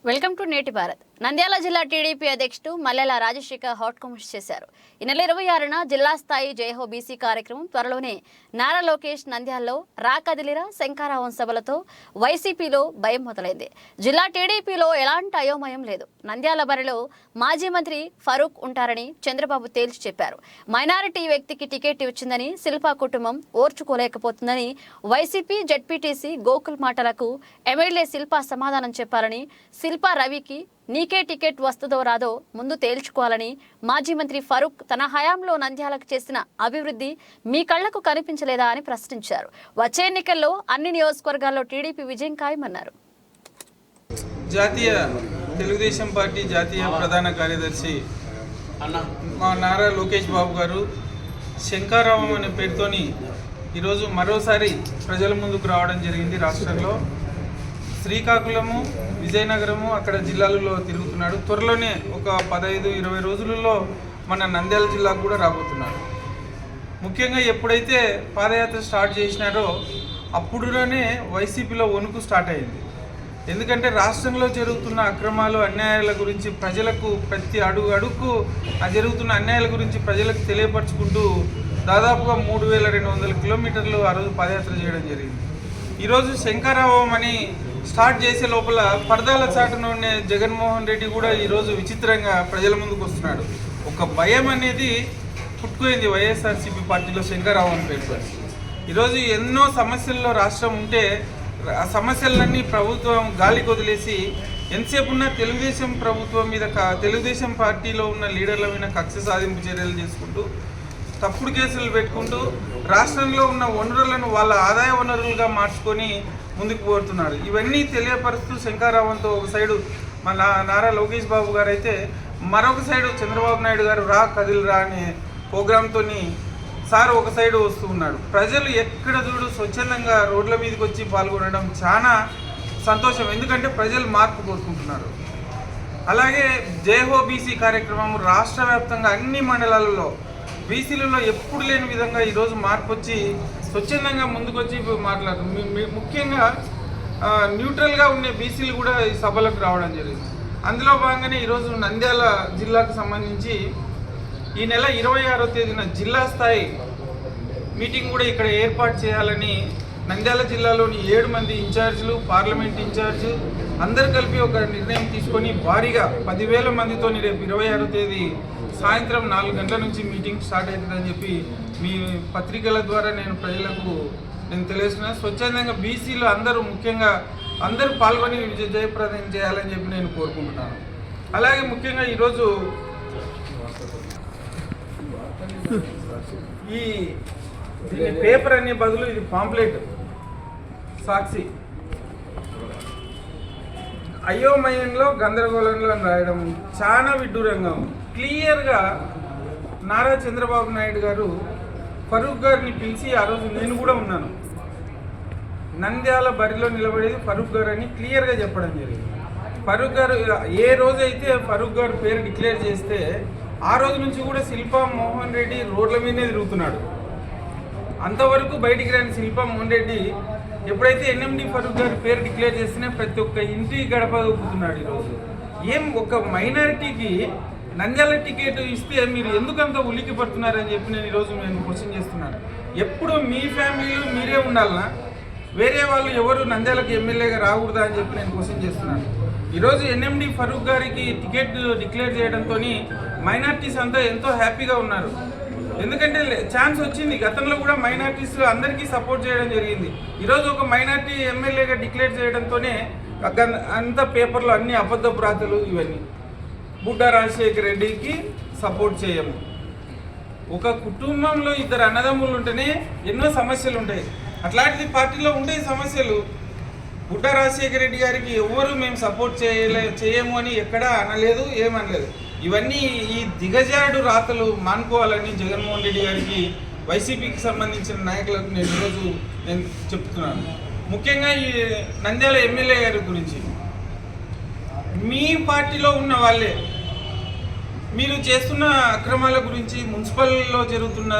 Welcome to నేటి భారత్. నంద్యాల జిల్లా TDP అధ్యక్షుడు మల్లెల రాజశేఖర్ హాట్ కామెంట్స్ చేశారు. ఈ నెల 26న జిల్లా స్థాయి జయహో బీసీ కార్యక్రమం, త్వరలోనే నారా లోకేష్ నంద్యాలలో రా కదిలిరా శంకారావం సభలతో వైసీపీలో భయం మొదలైంది. జిల్లా టీడీపీలో ఎలాంటి అయోమయం లేదు. నంద్యాల బరిలో మాజీ మంత్రి ఫరూక్ ఉంటారని చంద్రబాబు తేల్చి చెప్పారు. మైనారిటీ వ్యక్తికి టికెట్ ఇచ్చిందని శిల్పా కుటుంబం ఓర్చుకోలేకపోతుందని వైసీపీ జెడ్పీటీసీ గోకుల్ మాటలకు ఎమ్మెల్యే శిల్పా సమాధానం చెప్పాలని, శిల్పా రవికి నీకే టికెట్ వస్తుందో రాదో ముందు తేల్చుకోవాలని, మాజీ మంత్రి ఫరూక్ తన హయాంలో నంద్యాలకు చేసిన అభివృద్ధి మీ కళ్లకు కనిపించలేదా అని ప్రశ్నించారు. వచ్చే ఎన్నికల్లో అన్ని నియోజకవర్గాల్లో టీడీపీ విజయం ఖాయమన్నారు. జాతీయ తెలుగుదేశం పార్టీ జాతీయ ప్రధాన కార్యదర్శి మా నారా లోకేష్ బాబు గారు శంకారావం అనే పేరుతోని ఈరోజు మరోసారి ప్రజల ముందుకు రావడం జరిగింది. రాష్ట్రంలో శ్రీకాకుళము, విజయనగరము అక్కడ జిల్లాలలో తిరుగుతున్నాడు. త్వరలోనే ఒక 15-20 రోజులలో మన నంద్యాల జిల్లాకు కూడా రాబోతున్నాడు. ముఖ్యంగా ఎప్పుడైతే పాదయాత్ర స్టార్ట్ చేసినారో అప్పుడులోనే వైసీపీలో వణుకు స్టార్ట్ అయింది. ఎందుకంటే రాష్ట్రంలో జరుగుతున్న అక్రమాలు, అన్యాయాల గురించి ప్రజలకు ప్రతి అడుగుకు జరుగుతున్న అన్యాయాల గురించి ప్రజలకు తెలియపరచుకుంటూ దాదాపుగా 3200 కిలోమీటర్లు ఆ రోజు పాదయాత్ర చేయడం జరిగింది. ఈరోజు శంకారావం అని స్టార్ట్ చేసే లోపల పరదాల చాటున ఉండే జగన్మోహన్ రెడ్డి కూడా ఈరోజు విచిత్రంగా ప్రజల ముందుకు వస్తున్నాడు. ఒక భయం అనేది పుట్టుకుపోయింది వైఎస్ఆర్సీపీ పార్టీలో శంకారావం పేరుతో. ఈరోజు ఎన్నో సమస్యల్లో రాష్ట్రం ఉంటే ఆ సమస్యలన్నీ ప్రభుత్వం గాలికి వదిలేసి ఎంతసేపు ఉన్న తెలుగుదేశం ప్రభుత్వం మీద తెలుగుదేశం పార్టీలో ఉన్న లీడర్ల మీద కక్ష సాధింపు చర్యలు చేసుకుంటూ తప్పుడు కేసులు పెట్టుకుంటూ రాష్ట్రంలో ఉన్న వనరులను వాళ్ళ ఆదాయ వనరులుగా మార్చుకొని ముందుకు పోతున్నారు. ఇవన్నీ తెలియపరుస్తూ శంకారావంతో ఒక సైడు మన నారా లోకేష్ బాబు గారు అయితే, మరొక సైడు చంద్రబాబు నాయుడు గారు రా కదిలిరా అనే ప్రోగ్రాంతో సార్ ఒక సైడు వస్తూ ఉన్నాడు. ప్రజలు ఎక్కడ చూడు స్వచ్ఛందంగా రోడ్ల మీదకి వచ్చి పాల్గొనడం చాలా సంతోషం. ఎందుకంటే ప్రజలు మార్పు కోరుకుంటున్నారు. అలాగే జయహో బీసీ కార్యక్రమం రాష్ట్ర వ్యాప్తంగా అన్ని మండలాలలో బీసీలలో ఎప్పుడు లేని విధంగా ఈరోజు మార్పు వచ్చి స్వచ్ఛందంగా ముందుకొచ్చి మాట్లాడుతుంది. ముఖ్యంగా న్యూట్రల్గా ఉండే బీసీలు కూడా ఈ సభలకు రావడం జరిగింది. అందులో భాగంగానే ఈరోజు నంద్యాల జిల్లాకు సంబంధించి ఈ నెల 26వ తేదీన జిల్లా స్థాయి మీటింగ్ కూడా ఇక్కడ ఏర్పాటు చేయాలని నంద్యాల జిల్లాలోని 7 మంది ఇన్ఛార్జీలు, పార్లమెంట్ ఇన్ఛార్జి అందరు కలిపి ఒక నిర్ణయం తీసుకొని భారీగా 10,000 మందితో రేపు 26వ తేదీ సాయంత్రం 4 గంటల నుంచి మీటింగ్ స్టార్ట్ అవుతుందని చెప్పి మీ పత్రికల ద్వారా నేను ప్రజలకు తెలియజేస్తున్నా. స్వచ్ఛందంగా బీసీలు అందరూ ముఖ్యంగా అందరూ పాల్గొని జయప్రదం చేయాలని చెప్పి నేను కోరుకుంటున్నాను. అలాగే ముఖ్యంగా ఈరోజు ఈ పేపర్ అనే బదులు ఇది పాంప్లెట్ సాక్షి అయోమయంలో గందరగోళంలో రాయడం చాలా విడ్డూరంగా ఉంది. క్లియర్గా నారా చంద్రబాబు నాయుడు గారు ఫరూక్ గారిని పిలిచి, ఆ రోజు నేను కూడా ఉన్నాను, నంద్యాల బరిలో నిలబడేది ఫరూక్ గారు అని క్లియర్గా చెప్పడం జరిగింది. ఫరూక్ గారు ఏ రోజైతే ఫరూక్ గారు పేరు డిక్లేర్ చేస్తే ఆ రోజు నుంచి కూడా శిల్పా మోహన్ రెడ్డి రోడ్ల మీదనే తిరుగుతున్నాడు. అంతవరకు బయటికి రాని శిల్పా మోహన్ రెడ్డి ఎప్పుడైతే ఎన్ఎండి ఫరూక్ గారి పేరు డిక్లేర్ చేస్తేనే ప్రతి ఒక్క ఇంటి గడప దొక్కుతున్నాడు. ఈరోజు ఏం ఒక మైనారిటీకి నంద్యాల టికెట్ ఇస్తే మీరు ఎందుకంత ఉలికి పడుతున్నారని చెప్పి నేను క్వశ్చన్ చేస్తున్నాను. ఎప్పుడు మీ ఫ్యామిలీలో మీరే ఉండాలనా? వేరే వాళ్ళు ఎవరు నంద్యాలకు ఎమ్మెల్యేగా రాకూడదా అని చెప్పి నేను క్వశ్చన్ చేస్తున్నాను. ఈరోజు ఎన్ఎండి ఫరూక్ గారికి టికెట్ డిక్లేర్ చేయడంతో మైనార్టీస్ అంతా ఎంతో హ్యాపీగా ఉన్నారు. ఎందుకంటే ఛాన్స్ వచ్చింది. గతంలో కూడా మైనార్టీస్ అందరికీ సపోర్ట్ చేయడం జరిగింది. ఈరోజు ఒక మైనార్టీ ఎమ్మెల్యేగా డిక్లేర్ చేయడంతోనే అంత పేపర్లో అన్ని అబద్ధపు రాతలు ఇవన్నీ. బుడ్డా రాజశేఖర్ రెడ్డికి సపోర్ట్ చేయము. ఒక కుటుంబంలో 2 అన్నదమ్ములు ఉంటేనే ఎన్నో సమస్యలు ఉంటాయి. అట్లాంటిది పార్టీలో ఉండే సమస్యలు. బుడ్డా రాజశేఖర్ రెడ్డి గారికి ఎవరు మేము సపోర్ట్ చేయము అని ఎక్కడా అనలేదు, ఏమనలేదు. ఇవన్నీ ఈ దిగజారుడు రాతలు మానుకోవాలని జగన్మోహన్ రెడ్డి గారికి, వైసీపీకి సంబంధించిన నాయకులకు ఈరోజు నేను చెప్తున్నాను. ముఖ్యంగా ఈ నంద్యాల ఎమ్మెల్యే గారి గురించి, మీ పార్టీలో ఉన్న వాళ్ళే మీరు చేస్తున్న అక్రమాల గురించి, మున్సిపల్లో జరుగుతున్న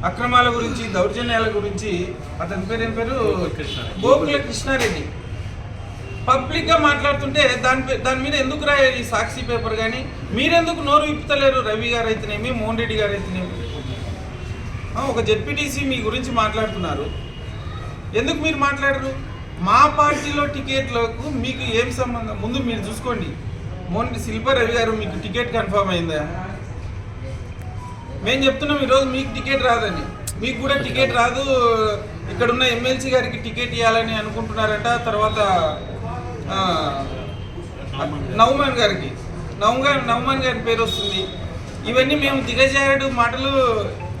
అక్రమాల గురించి, దౌర్జన్యాల గురించి, అతని పేరు గోకుల కృష్ణారెడ్డి పబ్లిక్గా మాట్లాడుతుంటే దాని మీద ఎందుకు రాయాలి ఈ సాక్షి పేపర్ కానీ? మీరెందుకు నోరు విప్పుతలేరు? రవి గారు అయితేనేమి, మోహన్ రెడ్డి గారు అయితేనేమి, ఒక జెడ్పీటీసీ మీ గురించి మాట్లాడుతున్నారు, ఎందుకు మీరు మాట్లాడరు? మా పార్టీలో టికెట్లకు మీకు ఏం సంబంధం? ముందు మీరు చూసుకోండి. శిల్పా రవి గారు మీకు టికెట్ కన్ఫర్మ్ అయిందా? మేము చెప్తున్నాం ఈరోజు మీకు టికెట్ రాదని. మీకు కూడా టికెట్ రాదు, ఇక్కడున్న ఎమ్మెల్సీ గారికి టికెట్ ఇవ్వాలని అనుకుంటున్నారట. తర్వాత నవమాన్ గారి పేరు వస్తుంది. ఇవన్నీ మేము దిగజారుడు మాటలు.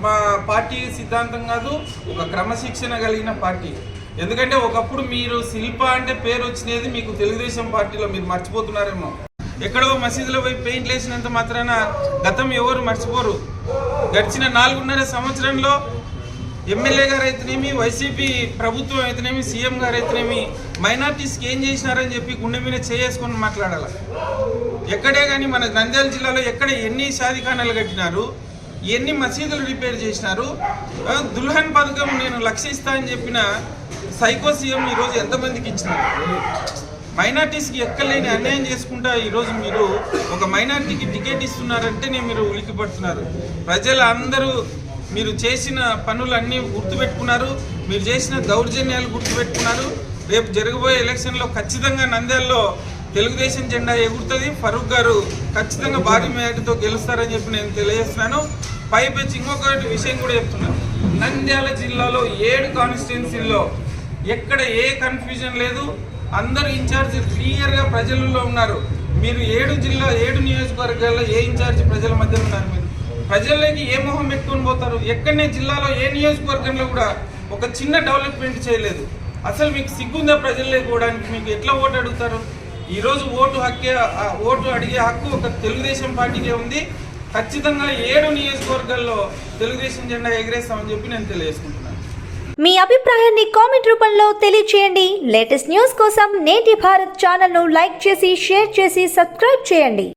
మా పార్టీ సిద్ధాంతం కాదు, ఒక క్రమశిక్షణ కలిగిన పార్టీ. ఎందుకంటే ఒకప్పుడు మీరు శిల్ప అంటే పేరు వచ్చినది మీకు తెలుగుదేశం పార్టీలో, మీరు మర్చిపోతున్నారేమో. ఎక్కడో మసీదులో పోయి పెయింట్లు వేసినంత మాత్రాన గతం ఎవరు మర్చిపోరు. గడిచిన 4.5 సంవత్సరంలో ఎమ్మెల్యే గారు అయితేనేమి, వైసీపీ ప్రభుత్వం అయితేనేమి, సీఎం గారు అయితేనేమి మైనార్టీస్కి ఏం చేసినారని చెప్పి గుండె మీద చేసుకొని మాట్లాడాలి. ఎక్కడే కానీ మన నంద్యాల జిల్లాలో ఎక్కడ ఎన్ని షాదీఖానాలు కట్టినారు, ఎన్ని మసీదులు రిపేర్ చేసినారు, దుల్హన్ పథకం నేను లక్షిస్తా అని చెప్పిన సైకో సీఎం ఈరోజు ఎంతమందికి ఇచ్చినారు? మైనార్టీస్కి ఎక్కలేని అన్యాయం చేసుకుంటా ఈరోజు మీరు ఒక మైనార్టీకి టికెట్ ఇస్తున్నారంటేనే మీరు ఉలికి పడుతున్నారు. ప్రజలు అందరూ మీరు చేసిన పనులన్నీ గుర్తుపెట్టుకున్నారు, మీరు చేసిన దౌర్జన్యాలు గుర్తుపెట్టుకున్నారు. రేపు జరగబోయే ఎలక్షన్లో ఖచ్చితంగా నంద్యాలలో తెలుగుదేశం జెండా ఎగురుతుంది. ఫరూక్ గారు ఖచ్చితంగా భారీ మేరతో గెలుస్తారని చెప్పి నేను తెలియజేస్తున్నాను. పైపెచ్చి ఇంకొకటి విషయం కూడా చెప్తున్నాను. నంద్యాల జిల్లాలో 7 కాన్స్టిట్యున్సీల్లో ఎక్కడ ఏ కన్ఫ్యూజన్ లేదు. అందరు ఇన్ఛార్జ్ క్లియర్గా ప్రజలలో ఉన్నారు. మీరు 7 నియోజకవర్గాల్లో ఏ ఇన్ఛార్జ్ ప్రజల మధ్య ఉన్నారు? మీరు ప్రజల్లోకి ఏ మొహం పెట్టుకొని పోతారు? ఎక్కడనే జిల్లాలో ఏ నియోజకవర్గంలో కూడా ఒక చిన్న డెవలప్మెంట్ చేయలేదు. అసలు మీకు సిగ్గుందా ప్రజల్లోకి పోవడానికి? మీకు ఎట్లా ఓటు అడుగుతారు? ఈరోజు ఓటు అడిగే హక్కు ఒక తెలుగుదేశం పార్టీకే ఉంది. ఖచ్చితంగా 7 నియోజకవర్గాల్లో తెలుగుదేశం జెండా ఎగిరేస్తామని చెప్పి నేను తెలియజేసుకుంటున్నాను. మీ అభిప్రాయాన్ని కామెంట్ రూపంలో తెలియజేయండి. లేటెస్ట్ న్యూస్ కోసం నేటి భారత్ ఛానల్ను లైక్ చేసి, షేర్ చేసి, సబ్స్క్రైబ్ చేయండి.